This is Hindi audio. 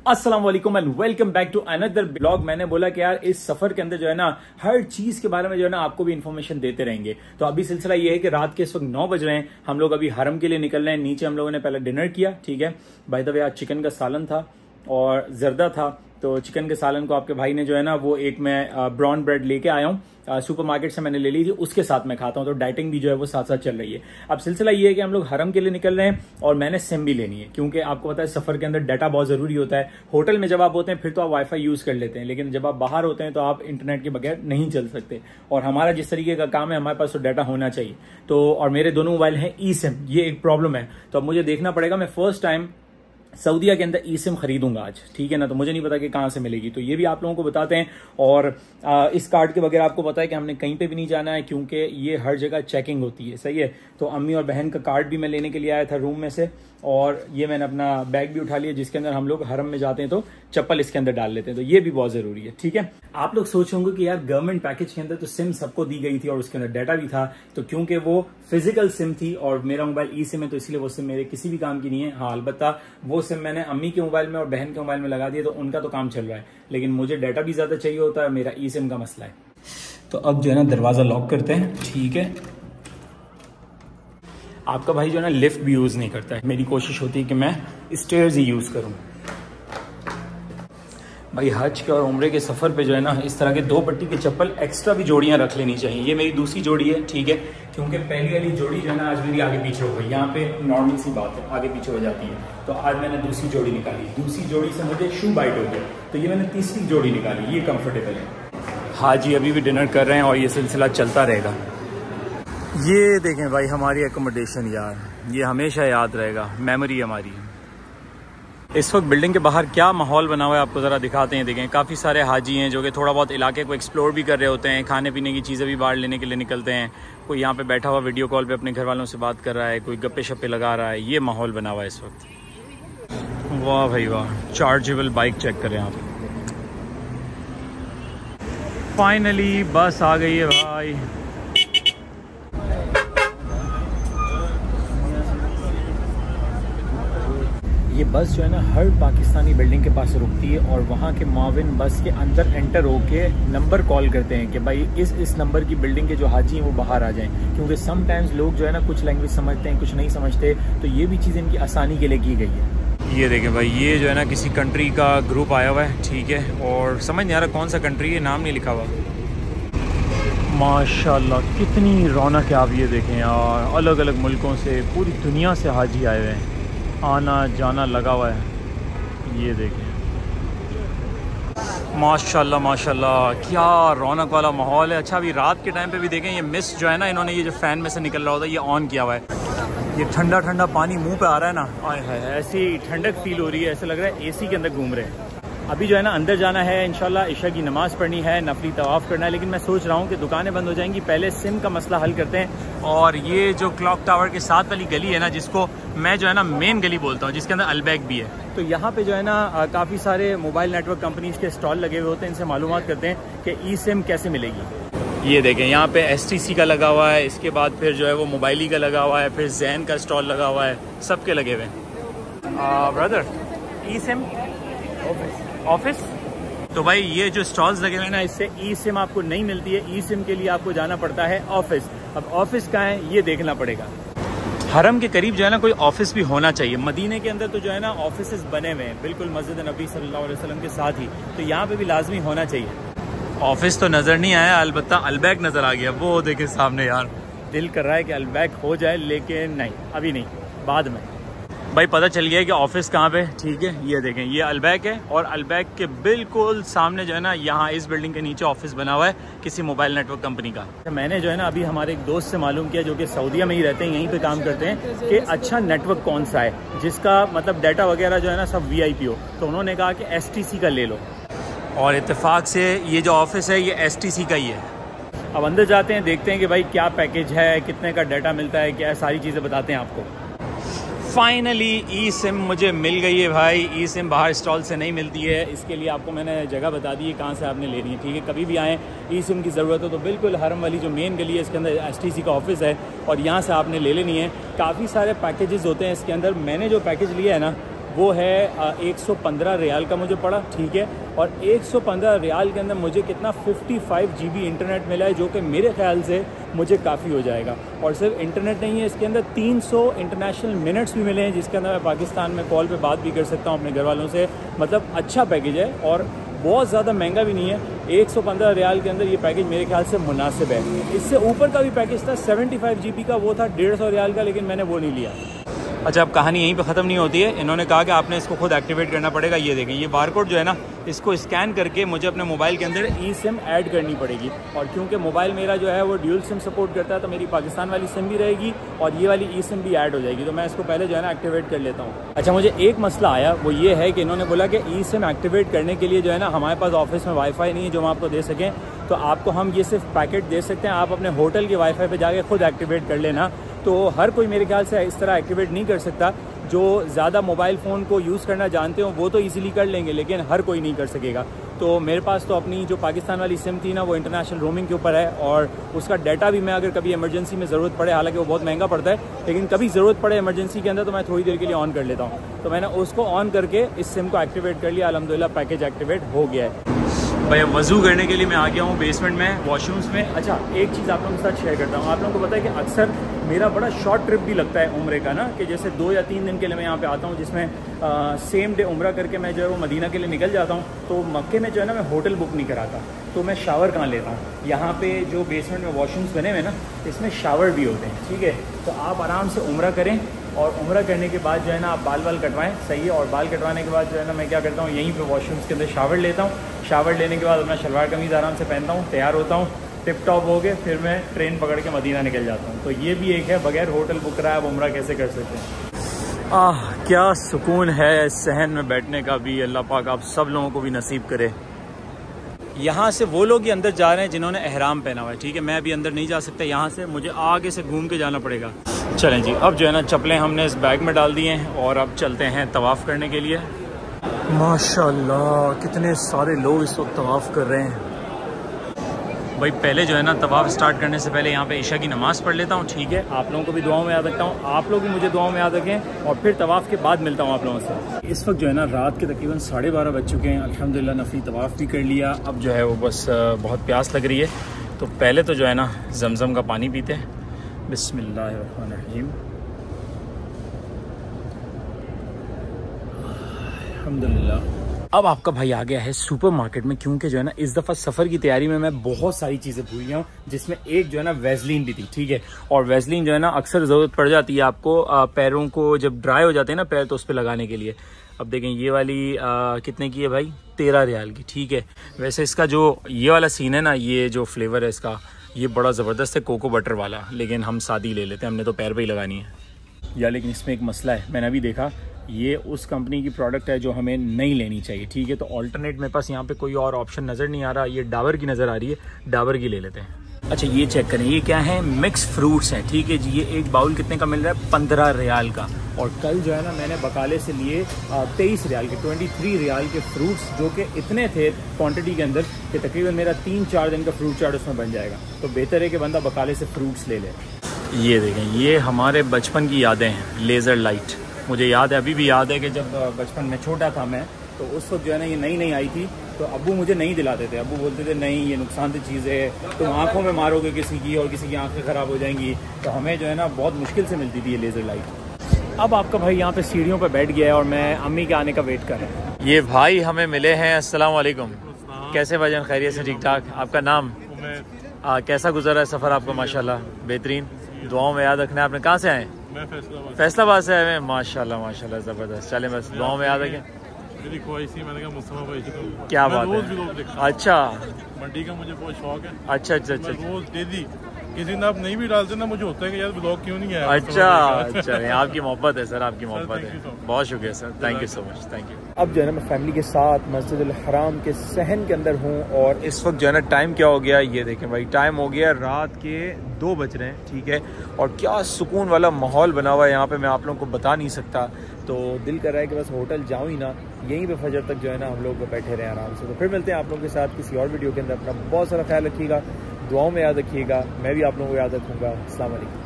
अस्सलाम वालेकुम and welcome back to another blog. मैंने बोला कि यार इस सफर के अंदर जो है ना हर चीज के बारे में जो है ना आपको भी इन्फॉर्मेशन देते रहेंगे। तो अभी सिलसिला ये है कि रात के इस वक्त 9 बज रहे हैं, हम लोग अभी हरम के लिए निकल रहे हैं। नीचे हम लोगों ने पहले डिनर किया, ठीक है। बाय द वे आज चिकन का सालन था और जर्दा था। तो चिकन के सालन को आपके भाई ने जो है ना वो एक मैं ब्राउन ब्रेड लेके आया हूँ, सुपरमार्केट से मैंने ले ली थी, उसके साथ मैं खाता हूँ। तो डाइटिंग भी जो है वो साथ साथ चल रही है। अब सिलसिला ये है कि हम लोग हरम के लिए निकल रहे हैं और मैंने सिम भी लेनी है, क्योंकि आपको पता है सफर के अंदर डाटा बहुत जरूरी होता है। होटल में जब आप होते हैं फिर तो आप वाईफाई यूज कर लेते हैं, लेकिन जब आप बाहर होते हैं तो आप इंटरनेट के बगैर नहीं चल सकते। और हमारा जिस तरीके का काम है हमारे पास तो डाटा होना चाहिए। तो और मेरे दोनों मोबाइल हैं ई सिम, ये एक प्रॉब्लम है। तो अब मुझे देखना पड़ेगा। मैं फर्स्ट टाइम सऊदीया के अंदर ई सिम खरीदूंगा आज, ठीक है ना। तो मुझे नहीं पता कि कहां से मिलेगी, तो ये भी आप लोगों को बताते हैं। और इस कार्ड के बगैर आपको पता है कि हमने कहीं पे भी नहीं जाना है, क्योंकि ये हर जगह चेकिंग होती है, सही है। तो अम्मी और बहन का कार्ड भी मैं लेने के लिए आया था रूम में से, और ये मैंने अपना बैग भी उठा लिया जिसके अंदर हम लोग हरम में जाते हैं तो चप्पल इसके अंदर डाल लेते हैं। तो ये भी बहुत जरूरी है, ठीक है। आप लोग सोच होंगे कि यार गवर्नमेंट पैकेज के अंदर तो सिम सबको दी गई थी और उसके अंदर डाटा भी था। तो क्योंकि वो फिजिकल सिम थी और मेरा मोबाइल ई सिम है, तो इसलिए वो सिम मेरे किसी भी काम की नहीं है। हाँ, अलबत्ता वो सिम मैंने अम्मी के मोबाइल में और बहन के मोबाइल में लगा दिया, तो उनका तो काम चल रहा है, लेकिन मुझे डाटा भी ज्यादा चाहिए होता है। मेरा ई सिम का मसला है। तो अब जो है ना दरवाजा लॉक करते हैं, ठीक है। आपका भाई जो है ना लिफ्ट भी यूज नहीं करता है। मेरी कोशिश होती है कि मैं स्टेयर्स ही यूज करूं। भाई हज के और उम्रे के सफर पे जो है ना इस तरह के 2 पट्टी के चप्पल एक्स्ट्रा भी जोड़ियां रख लेनी चाहिए। ये मेरी दूसरी जोड़ी है, ठीक है, क्योंकि पहली वाली जोड़ी जो है ना आज मेरी आगे पीछे हो गई। यहाँ पे नॉर्मल सी बात है, आगे पीछे हो जाती है। तो आज मैंने दूसरी जोड़ी निकाली, दूसरी जोड़ी से मुझे शू बाइट हो गया, तो ये मैंने तीसरी जोड़ी निकाली, ये कंफर्टेबल है। हाजी अभी भी डिनर कर रहे हैं और ये सिलसिला चलता रहेगा। ये देखें भाई हमारी एकोमोडेशन, यार ये हमेशा याद रहेगा, मेमोरी हमारी। इस वक्त बिल्डिंग के बाहर क्या माहौल बना हुआ है आपको ज़रा दिखाते हैं। देखें काफ़ी सारे हाजी हैं जो कि थोड़ा बहुत इलाके को एक्सप्लोर भी कर रहे होते हैं, खाने पीने की चीज़ें भी बाहर लेने के लिए निकलते हैं। कोई यहाँ पे बैठा हुआ वीडियो कॉल पे अपने घर वालों से बात कर रहा है, कोई गप्पे शप्पे लगा रहा है। ये माहौल बना हुआ है इस वक्त। वाह भाई वाह, चार्जेबल बाइक चेक करें आप। फाइनली बस आ गई है भाई। ये बस जो है ना हर पाकिस्तानी बिल्डिंग के पास रुकती है और वहाँ के माविन बस के अंदर एंटर होके नंबर कॉल करते हैं कि भाई इस नंबर की बिल्डिंग के जो हाजी हैं वो बाहर आ जाएं, क्योंकि समटाइम्स लोग जो है ना कुछ लैंग्वेज समझते हैं, कुछ नहीं समझते। तो ये भी चीज़ इनकी आसानी के लिए की गई है। ये देखें भाई, ये जो है ना किसी कंट्री का ग्रुप आया हुआ है, ठीक है, और समझ नहीं आ रहा कौन सा कंट्री है, नाम नहीं लिखा हुआ। माशाल्लाह कितनी रौनक है। आप ये देखें यार, अलग अलग मुल्कों से, पूरी दुनिया से हाजी आए हुए हैं, आना जाना लगा हुआ है। ये देखें माशाल्लाह माशाल्लाह, क्या रौनक वाला माहौल है। अच्छा अभी रात के टाइम पे भी देखें, ये मिस्ट जो है ना इन्होंने ये जो फ़ैन में से निकल रहा होता है ये ऑन किया हुआ है। ये ठंडा ठंडा पानी मुंह पे आ रहा है ना, आए हाय, ऐसी ठंडक फील हो रही है, ऐसा लग रहा है एसी के अंदर घूम रहे हैं। अभी जो है ना अंदर जाना है, इंशाल्लाह इशा की नमाज़ पढ़नी है, नफली तवाफ़ करना है, लेकिन मैं सोच रहा हूँ कि दुकानें बंद हो जाएंगी, पहले सिम का मसला हल करते हैं। और ये जो क्लॉक टावर के साथ वाली गली है ना, जिसको मैं जो है ना मेन गली बोलता हूँ, जिसके अंदर अलबैग भी है, तो यहाँ पे जो है ना काफ़ी सारे मोबाइल नेटवर्क कंपनीज के स्टॉल लगे हुए होते हैं। इनसे मालूमात करते हैं कि ई सिम कैसे मिलेगी। ये देखें यहाँ पे STC का लगा हुआ है, इसके बाद फिर जो है वो मोबाइली का लगा हुआ है, फिर जैन का स्टॉल लगा हुआ है, सबके लगे हुए हैं। ब्रदर ई सिम ऑफिस। तो भाई ये जो स्टॉल्स लगे हुए हैं ना, इससे ई सिम आपको नहीं मिलती है। ई सिम के लिए आपको जाना पड़ता है ऑफिस। अब ऑफिस कहाँ है ये देखना पड़ेगा। हरम के करीब जो है ना कोई ऑफिस भी होना चाहिए। मदीने के अंदर तो जो है ना ऑफिस बने हुए हैं बिल्कुल मस्जिद नबी सल्लल्लाहु अलैहि वसल्लम के साथ ही, तो यहाँ पे भी लाजमी होना चाहिए। ऑफिस तो नज़र नहीं आया, अलबत्ता अलबैग नज़र आ गया। वो देखे सामने, यार दिल कर रहा है कि अलबैग हो जाए, लेकिन नहीं, अभी नहीं, बाद में। भाई पता चल गया है कि ऑफिस कहाँ पे, ठीक है। ये देखें ये अलबैग है और अलबैग के बिल्कुल सामने जो है ना यहाँ इस बिल्डिंग के नीचे ऑफिस बना हुआ है किसी मोबाइल नेटवर्क कंपनी का। मैंने जो है ना अभी हमारे एक दोस्त से मालूम किया जो कि सऊदीया में ही रहते हैं, यहीं पे काम करते हैं, कि अच्छा नेटवर्क कौन सा है जिसका मतलब डाटा वगैरह जो है ना सब VIP हो। तो उन्होंने कहा कि STC का ले लो, और इत्तेफाक से ये जो ऑफिस है ये STC का ही है। अब अंदर जाते हैं, देखते हैं कि भाई क्या पैकेज है, कितने का डाटा मिलता है, क्या सारी चीज़ें बताते हैं आपको। फाइनली ई सिम मुझे मिल गई है भाई। ई सिम बाहर स्टॉल से नहीं मिलती है, इसके लिए आपको मैंने जगह बता दी है कहाँ से आपने लेनी है, ठीक है। कभी भी आएँ ई सिम की ज़रूरत हो तो बिल्कुल हरम वाली जो मेन गली है इसके अंदर STC का ऑफिस है और यहाँ से आपने ले लेनी है। काफ़ी सारे पैकेजेस होते हैं इसके अंदर। मैंने जो पैकेज लिया है ना वो है 115 रियाल का मुझे पड़ा, ठीक है। और 115 रियाल के अंदर मुझे कितना 55 GB इंटरनेट मिला है, जो कि मेरे ख्याल से मुझे काफ़ी हो जाएगा। और सिर्फ इंटरनेट नहीं है, इसके अंदर 300 इंटरनेशनल मिनट्स भी मिले हैं, जिसके अंदर मैं पाकिस्तान में कॉल पे बात भी कर सकता हूँ अपने घर वालों से। मतलब अच्छा पैकेज है और बहुत ज़्यादा महंगा भी नहीं है। 115 रियाल के अंदर ये पैकेज मेरे ख्याल से मुनासिब है। इससे ऊपर का भी पैकेज था 75 GB का, वो था 150 रियाल का, लेकिन मैंने वो नहीं लिया। अच्छा, अब कहानी यहीं पे ख़त्म नहीं होती है। इन्होंने कहा कि आपने इसको खुद एक्टिवेट करना पड़ेगा। ये देखें, ये बारकोड जो है ना, इसको स्कैन करके मुझे अपने मोबाइल के अंदर eSIM ऐड करनी पड़ेगी। और क्योंकि मोबाइल मेरा जो है वो ड्यूल सिम सपोर्ट करता है, तो मेरी पाकिस्तान वाली सिम भी रहेगी और ये वाली eSIM भी ऐड हो जाएगी। तो मैं इसको पहले जो है ना एक्टिवेट कर लेता हूँ। अच्छा, मुझे एक मसला आया, वो ये है कि इन्होंने बोला कि eSIM एक्टिवेट करने के लिए जो है ना, हमारे पास ऑफिस में वाईफाई नहीं है जो हम आपको दे सकें, तो आपको हम ये सिर्फ पैकेट दे सकते हैं, आप अपने होटल के वाईफाई पे जाके खुद एक्टिवेट कर लेना। तो हर कोई मेरे ख्याल से इस तरह एक्टिवेट नहीं कर सकता। जो ज़्यादा मोबाइल फ़ोन को यूज़ करना जानते हो वो तो इजीली कर लेंगे, लेकिन हर कोई नहीं कर सकेगा। तो मेरे पास तो अपनी जो पाकिस्तान वाली सिम थी ना, वो इंटरनेशनल रोमिंग के ऊपर है, और उसका डाटा भी मैं अगर कभी इमरजेंसी में ज़रूरत पड़े, हालांकि वो बहुत महंगा पड़ता है, लेकिन कभी ज़रूरत पड़े इमरजेंसी के अंदर तो मैं थोड़ी देर के लिए ऑन कर लेता हूँ। तो मैंने उसको ऑन करके इस सिम को एक्टिवेट कर लिया। अल्हम्दुलिल्लाह पैकेज एक्टिवेट हो गया है। भाई वज़ू करने के लिए मैं आ गया हूँ बेसमेंट में, वॉशरूम्स में। अच्छा, एक चीज़ आप लोगों के साथ शेयर करता हूँ। आप लोगों को पता है कि अक्सर मेरा बड़ा शॉर्ट ट्रिप भी लगता है उम्रे का ना, कि जैसे 2 या 3 दिन के लिए मैं यहाँ पे आता हूँ, जिसमें सेम डे उम्रा करके मैं जो है वो मदीना के लिए निकल जाता हूँ। तो मक्के में जो है ना, मैं होटल बुक नहीं कराता, तो मैं शावर कहाँ लेता हूँ। यहाँ पे जो बेसमेंट में वॉशरूम्स बने हुए ना, इसमें शावर भी होते हैं, ठीक है। तो आप आराम से उम्रा करें, और उम्रा करने के बाद जो है ना आप बाल कटवाएं, सही है। और बाल कटवाने के बाद जो है ना मैं क्या करता हूँ, यहीं पे वॉशरूम्स के अंदर शावर लेता हूँ। शावर लेने के बाद अपना शलवार कमीज़ आराम से पहनता हूँ, तैयार होता हूँ, टिप टॉप हो गए, फिर मैं ट्रेन पकड़ के मदीना निकल जाता हूँ। तो ये भी एक है, बगैर होटल बुक कराए आप उम्रा कैसे कर सकते हैं। क्या सुकून है सहन में बैठने का भी। अल्लाह पाक आप सब लोगों को भी नसीब करे। यहाँ से वो लोग ही अंदर जा रहे हैं जिन्होंने एहराम पहना हुआ है, ठीक है। मैं अभी अंदर नहीं जा सकता, यहाँ से मुझे आगे से घूम के जाना पड़ेगा। चलें जी, अब जो है ना चप्पलें हमने इस बैग में डाल दी हैं और अब चलते हैं तवाफ़ करने के लिए। माशाल्लाह कितने सारे लोग इस वक्त तवाफ़ कर रहे हैं। भाई पहले जो है ना तवाफ़ स्टार्ट करने से पहले यहाँ पे इशा की नमाज़ पढ़ लेता हूँ, ठीक है। आप लोगों को भी दुआओं में याद रखता हूँ, आप लोग भी मुझे दुआओं में याद रखें, और फिर तवाफ़ के बाद मिलता हूँ आप लोगों से। इस वक्त जो है ना रात के तकरीबन 12:30 बज चुके हैं। अल्हम्दुलिल्लाह नफली तवाफ़ भी कर लिया। अब जो है वो बस बहुत प्यास लग रही है, तो पहले तो जो है ना जमज़म का पानी पीते हैं। बिस्मिल्लाहिर्रहमानिर्रहीम। अल्हम्दुलिल्लाह। अब आपका भाई आ गया है सुपरमार्केट में, क्योंकि जो है ना इस दफ़ा सफ़र की तैयारी में मैं बहुत सारी चीज़ें भूल गया हूँ, जिसमें एक जो है ना वैसलीन भी थी, ठीक है। और वैसलीन जो है ना अक्सर ज़रूरत पड़ जाती है आपको पैरों को जब ड्राई हो जाते हैं ना पैर, तो उस पर लगाने के लिए। अब देखें ये वाली कितने की है भाई, 13 रियाल की, ठीक है। वैसे इसका जो ये वाला सीन है ना, ये जो फ्लेवर है इसका, ये बड़ा ज़बरदस्त है, कोको बटर वाला, लेकिन हम सादी ले लेते हैं, हमने तो पैर पे ही लगानी है यार। लेकिन इसमें एक मसला है, मैंने अभी देखा, ये उस कंपनी की प्रोडक्ट है जो हमें नहीं लेनी चाहिए, ठीक है। तो ऑल्टरनेट मेरे पास यहाँ पे कोई और ऑप्शन नज़र नहीं आ रहा। ये डाबर की नज़र आ रही है, डाबर की ले लेते हैं। अच्छा ये चेक करें, ये क्या है, मिक्स फ्रूट्स हैं, ठीक है जी। ये एक बाउल कितने का मिल रहा है, 15 रियाल का। और कल जो है ना मैंने बकाले से लिए 23 रियाल के, 23 रियाल के फ्रूट्स, जो कि इतने थे क्वांटिटी के अंदर कि तकरीबन मेरा 3-4 दिन का फ्रूट चाट उसमें बन जाएगा। तो बेहतर है कि बंदा बकाले से फ्रूट्स ले ले। ये देखें, ये हमारे बचपन की यादें हैं, लेज़र लाइट। मुझे याद है, अभी भी याद है कि जब बचपन में छोटा था मैं, तो उस वक्त जो है ना ये नई आई थी, तो अब्बू मुझे नहीं दिलाते थे। अब्बू बोलते थे नहीं ये नुकसानदेह चीज़ है, तुम आंखों में मारोगे किसी की और किसी की आंखें ख़राब हो जाएंगी। तो हमें जो है ना बहुत मुश्किल से मिलती थी ये लेज़र लाइट। अब आपका भाई यहाँ पे सीढ़ियों पे बैठ गया है और मैं अम्मी के आने का वेट कर रहा हूँ। ये भाई हमें मिले हैं। अस्सलाम वालेकुम। कैसे भाईजान, खैरियत से, ठीक ठाक? आपका नाम? कैसा गुजरा है सफ़र आपका? माशाल्लाह बेहतरीन, दुआओं में याद रखना है। आपने कहाँ से आए? मैं फैसलाबाद से आए हैं। माशाल्लाह माशाल्लाह ज़बरदस्त। चले बस दुआओं में याद रखें। मेरी ख्वाहिश थी, मैंने कहा मुस्तफा भाई को क्या बात है। अच्छा, मंडी का मुझे बहुत शौक है। अच्छा अच्छा अच्छा, रोज डेली किसी दिन आप नहीं भी डालते ना, मुझे होता है कि यार ब्लॉग क्यों नहीं आया। अच्छा अच्छा, आपकी मोहब्बत है सर, आपकी मोहब्बत है। बहुत शुक्रिया sir, thank you so much, thank you. अब जो है ना मैं फैमिली के साथ मस्जिद अल हराम के सहन के अंदर हूँ, और इस वक्त जो है ना टाइम क्या हो गया, ये देखें भाई, टाइम हो गया रात के 2 बज रहे हैं, ठीक है। और क्या सुकून वाला माहौल बना हुआ है यहाँ पे, मैं आप लोगों को बता नहीं सकता। तो दिल कर रहा है कि बस होटल जाऊँ ही ना, यहीं पे फजर तक जो है ना हम लोग बैठे रहे आराम से। तो फिर मिलते हैं आप लोगों के साथ किसी और वीडियो के अंदर। अपना बहुत सारा ख्याल रखिएगा, दुआओं में याद रखिएगा, मैं भी आप लोगों को याद रखूँगा। अस्सलाम वालेकुम।